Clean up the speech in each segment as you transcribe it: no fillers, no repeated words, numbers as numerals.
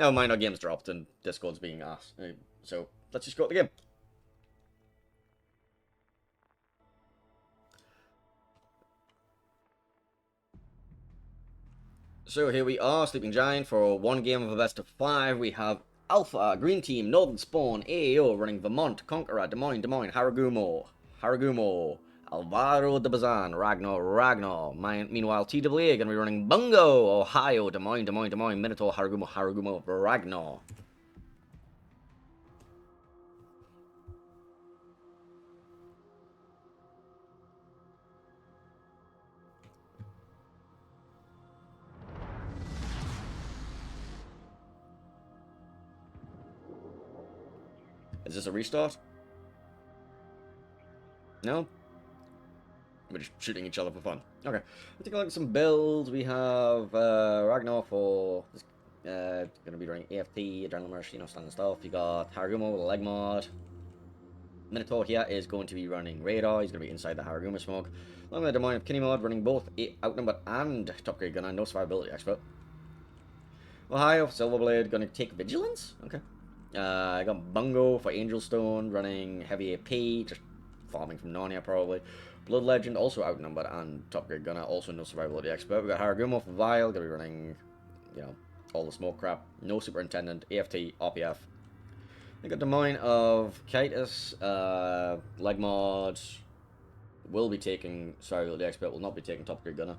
Never mind, our game's dropped and Discord's being asked. So, let's just go to the game. So here we are, Sleeping Giant, for one game of a best of 5. We have Alpha, Green Team, Northern Spawn, AAO, running Vermont, Conqueror, Des Moines, Haragumo, Alvaro de Bazan, Ragnar. Meanwhile, TWA going to be running Bungo, Ohio, Des Moines, Minotaur, Haragumo, Ragnar. Is this a restart? No? We're just shooting each other for fun. Okay. Let's take a look at some builds. We have Ragnar for going to be running AFT, Adrenaline Rush, standard stuff. You got Haragumo with a leg mod. Minotaur here is going to be running Radar. He's going to be inside the Haragumo smoke. Along with the Des Moines Kinney mod, running both Outnumbered and Top Grade Gunner. No survivability expert. Ohio, Silverblade, going to take Vigilance. Okay. I got Bungo for Angel Stone, running Heavy AP, just farming from Narnia probably. Blood Legend, also outnumbered, and Top Grade Gunner, also no survivability expert. We got Haragumo for Vile, gonna be running, all the smoke crap. No Superintendent, AFT, RPF. I got Des Moines of KotS, Leg Mod, will be taking survivability expert, will not be taking Top Grade Gunner.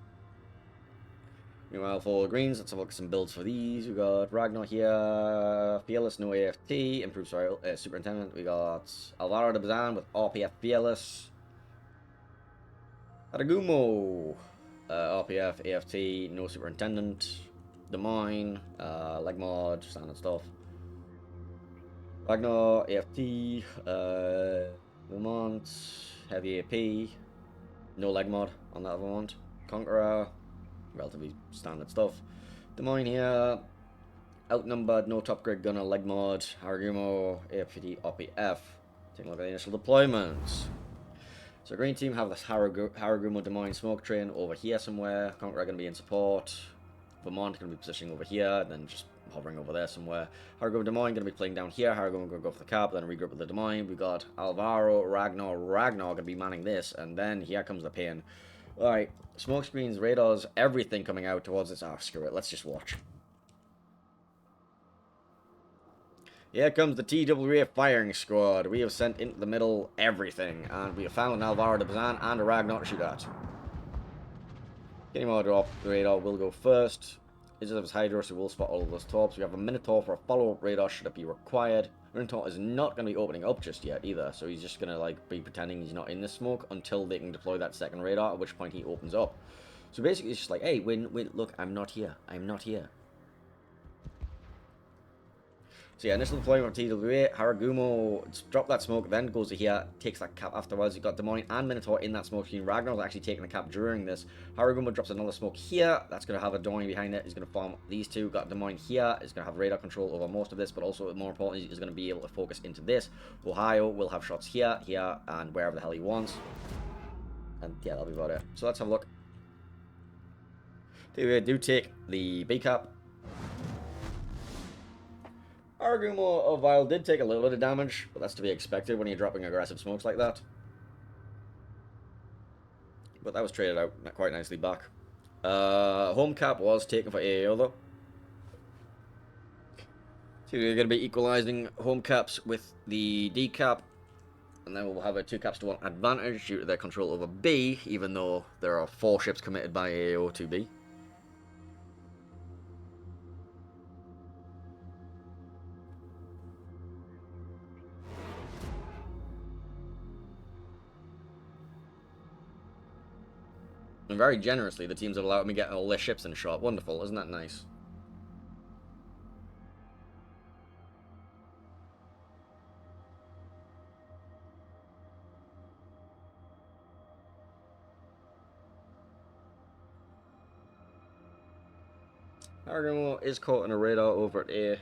Meanwhile, for greens, let's have a look at some builds for these. We got Ragnar here, Fearless, no AFT, improved Superintendent. We got Alvaro de Bazan with RPF Fearless. Haragumo, RPF, AFT, no Superintendent. Des Moines, Leg Mod, standard stuff. Ragnar, AFT, Vermont, Heavy AP, no Leg Mod on that Vermont. Conqueror, relatively standard stuff. Des Moines here, outnumbered, no Top Grade Gunner, Leg Mod, Haragumo, AFT, RPF. Taking a look at the initial deployments. So Green Team have this Haragumo Des Moines smoke train over here somewhere. Conqueror going to be in support. Vermont going to be positioning over here, then just hovering over there somewhere. Haragumo Des Moines going to be playing down here. Haragumo going to go for the cap, then regroup with the Des Moines. We got Alvaro, Ragnar going to be manning this, and then here comes the pain. Alright, smoke screens, radars, everything coming out towards this. Ah, screw it, let's just watch. Here comes the TWA firing squad. We have sent into the middle everything, and we have found an Alvaro de Bazan and a Ragnar to shoot at. Getting more drop, the radar will go first. Is Hydra, so we'll spot all of those tops. We have a Minotaur for a follow-up radar should it be required. Minotaur is not going to be opening up just yet either, so he's just going to be pretending he's not in the smoke until they can deploy that second radar, at which point he opens up. So basically it's just like, hey, wait, look, I'm not here. So yeah, initial deployment of TWA, Haragumo drop that smoke, then goes to here, takes that cap afterwards. You've got Des Moines and Minotaur in that smoke screen. Ragnar's actually taking the cap during this. Haragumo drops another smoke here. That's going to have a Des Moines behind it. He's going to farm these two. Got Des Moines here. He's going to have radar control over most of this, but also, more importantly, he's going to be able to focus into this. Ohio will have shots here, and wherever the hell he wants. And yeah, that'll be about it. So let's have a look. TWA do take the B cap. Haragumo of Vile did take a little bit of damage, but that's to be expected when you're dropping aggressive smokes like that. But that was traded out quite nicely back. Home cap was taken for AAO though. So you're going to be equalizing home caps with the D cap, and then we'll have a 2 caps to 1 advantage due to their control over B, even though there are 4 ships committed by AAO to B. And very generously, the teams have allowed me to get all their ships in shot. Wonderful, isn't that nice? Haragumo is caught in a radar over at A.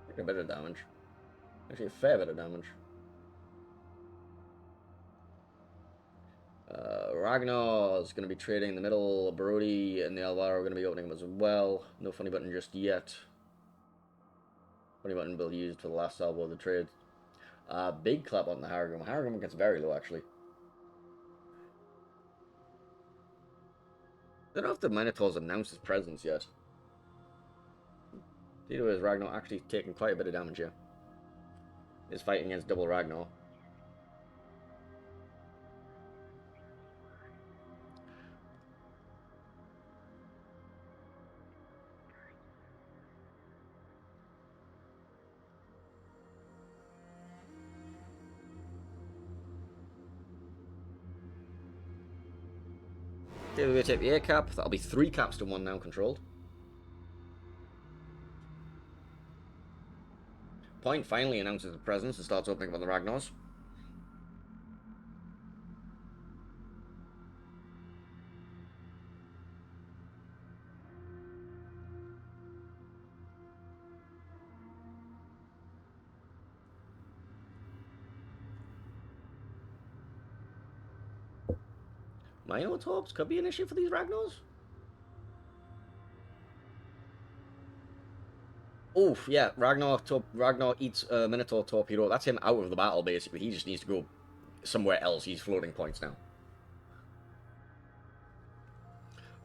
Take a bit of damage. Actually, a fair bit of damage. Ragnar is going to be trading in the middle. Brody and the Alvaro are going to be opening them as well. No funny button just yet. 20 button build used for the last salvo of the trade. Big clap on the Harrigan. Harrigan gets very low, actually. I don't know if the Minotaur's announced his presence yet. Either way, is Ragnar actually taking quite a bit of damage here. He's fighting against double Ragnar. Okay, we're going to take the air cap. That'll be 3 caps to 1 now controlled. Point finally announces his presence and starts opening up on the Ragnars. Minotaurs could be an issue for these Ragnars. Oof, yeah, Ragnar eats a Minotaur torpedo. That's him out of the battle, basically. He just needs to go somewhere else. He's floating points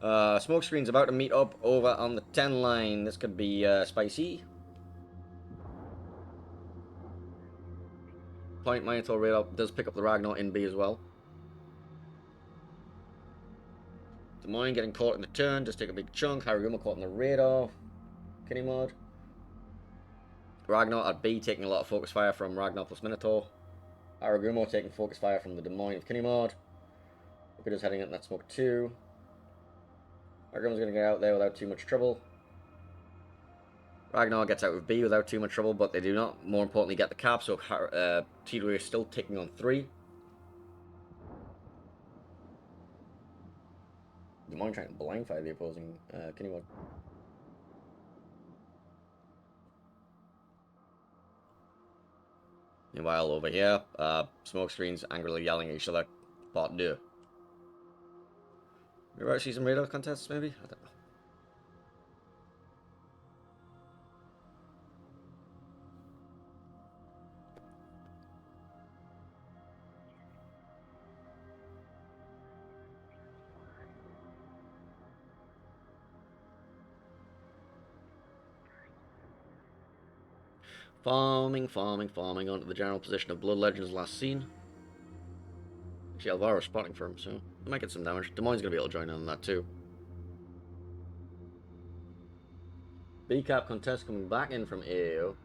now. Smoke screen's about to meet up over on the 10 line. This could be spicy. Point Minotaur radar does pick up the Ragnar in B as well. Des Moines getting caught in the turn, just take a big chunk. Hariguma caught in the radar. Kenny mod. Ragnar at B taking a lot of focus fire from Ragnar plus Minotaur. Harigumo taking focus fire from the Des Moines of Kinemod. Jupiter's heading in that smoke too. Harigumo's going to get out there without too much trouble. Ragnar gets out of B without too much trouble, but they do not, more importantly, get the cap, so TWA is still ticking on 3. Des Moines trying to blind fire the opposing Kinemod. Meanwhile, over here, smoke screens angrily yelling at each other. Part 2. Maybe I see some radar contests, maybe? I don't know. Farming onto the general position of Blood Legends last seen. Actually, Alvaro's spotting for him, so he might get some damage. Des Moines going to be able to join in on that too. B-Cap contest coming back in from AAO.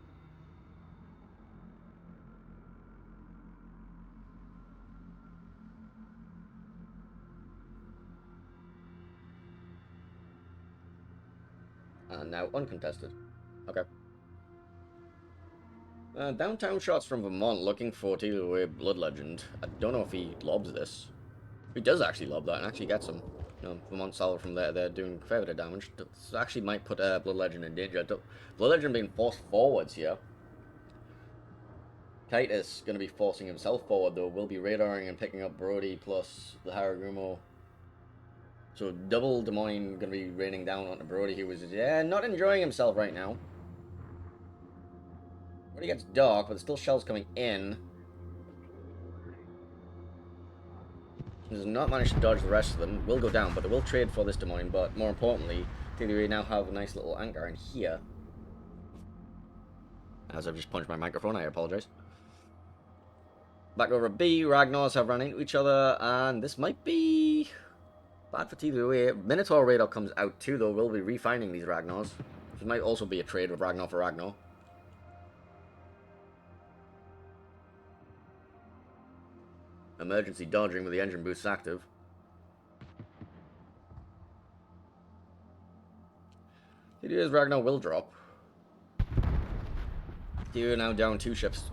And now uncontested. Okay. Downtown shots from Vermont looking for TWA Blood Legend. I don't know if he lobs this. He does actually lob that and actually gets him. You know, Vermont Salver from there, they're doing a fair bit of damage. This actually might put Blood Legend in danger. Blood Legend being forced forwards here. KotS going to be forcing himself forward though. Will be radaring and picking up Brody plus the Harigumo. So double Des Moines going to be raining down onto Brody, who was not enjoying himself right now. Brody gets dark, but there's still shells coming in. He does not manage to dodge the rest of them. Will go down, but they will trade for this Des Moines. But more importantly, TWA now have a nice little anchor in here. As I've just punched my microphone, I apologize. Back over at B, Ragnars have run into each other, and this might be bad for TWA. Minotaur radar comes out too, though. We'll be refining these Ragnars. This might also be a trade with Ragnar for Ragnar. Emergency dodging with the engine boosts active. TWA's Ragnar will drop. TWA now down 2 ships.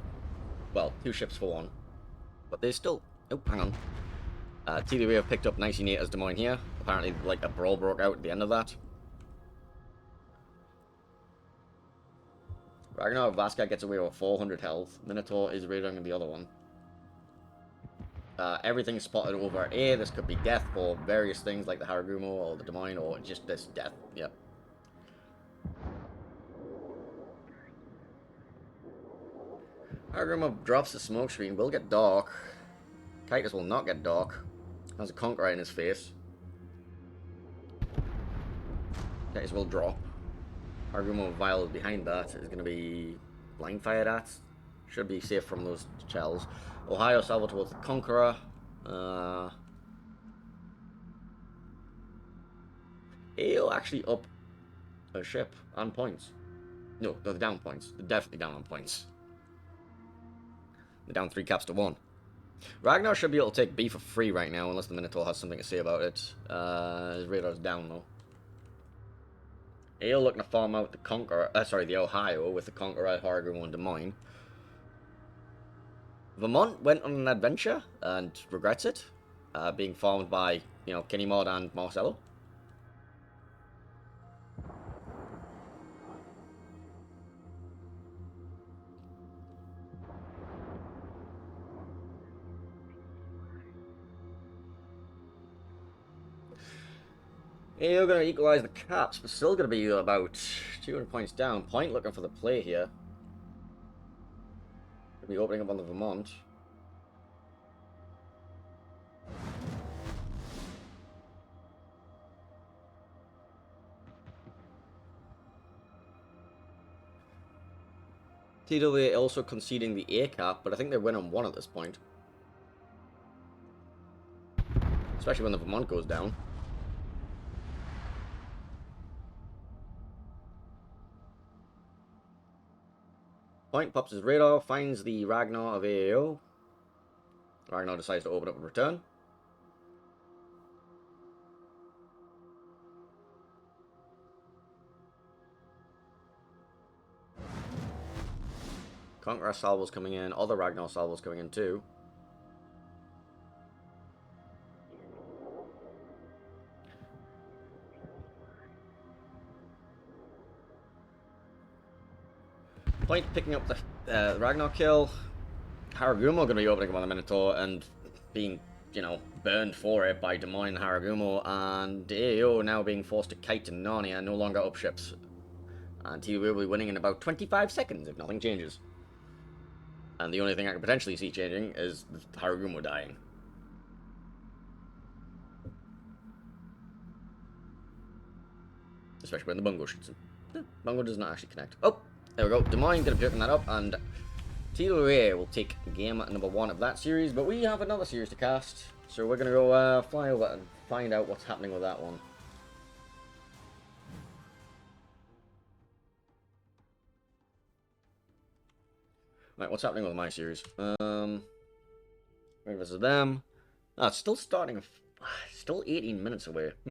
Well, 2 ships for 1. But they still... Oh, hang on. TWA have picked up 98 as Des Moines here. Apparently, like, a brawl broke out at the end of that. Ragnar Vasca gets away with 400 health. Minotaur is radaring the other one. Everything's spotted over A. This could be death for various things like the Harigumo or the Des Moines or just this death. Yep. Hargrimmer drops the smoke screen. Will get dark. KotS will not get dark. Has a conqueror in his face. KotS will drop. Hargrimmer Vile behind that is going to be blind fired at. Should be safe from those shells. Ohio salvo towards the conqueror. AAO actually up a ship on points. No, they're down points. They're definitely down on points. They're down 3 caps to 1. Ragnar should be able to take B for free right now, unless the Minotaur has something to say about it. His radar's down though. AAO looking to farm out the Conqueror, the Ohio with the Conqueror, Hargrimmer, and Des Moines. Vermont went on an adventure and regrets it, being farmed by, Kenny Mod and Marcello. AAO going to equalize the caps, but still going to be about 200 points down. Point looking for the play here. Going to be opening up on the Vermont. TWA also conceding the A cap, but I think they win on 1 at this point. Especially when the Vermont goes down. Point pops his radar, finds the Ragnar of AAO. Ragnar decides to open up and return. Conqueror salvos coming in, other Ragnar salvos coming in too. Point picking up the Ragnar kill. Haragumo going to be opening up on the Minotaur and being, burned for it by Des Moines and Haragumo. And AAO now being forced to kite to Narnia, no longer up ships. And he will be winning in about 25 seconds if nothing changes. And the only thing I can potentially see changing is Haragumo dying. Especially when the Bungo shoots him. Bungo does not actually connect. Oh, there we go. Des Moines going to be picking that up, and TWA will take game number 1 of that series. But we have another series to cast, so we're going to go fly over and find out what's happening with that one. Right, what's happening with my series? Versus them. Ah, it's still starting. Still 18 minutes away.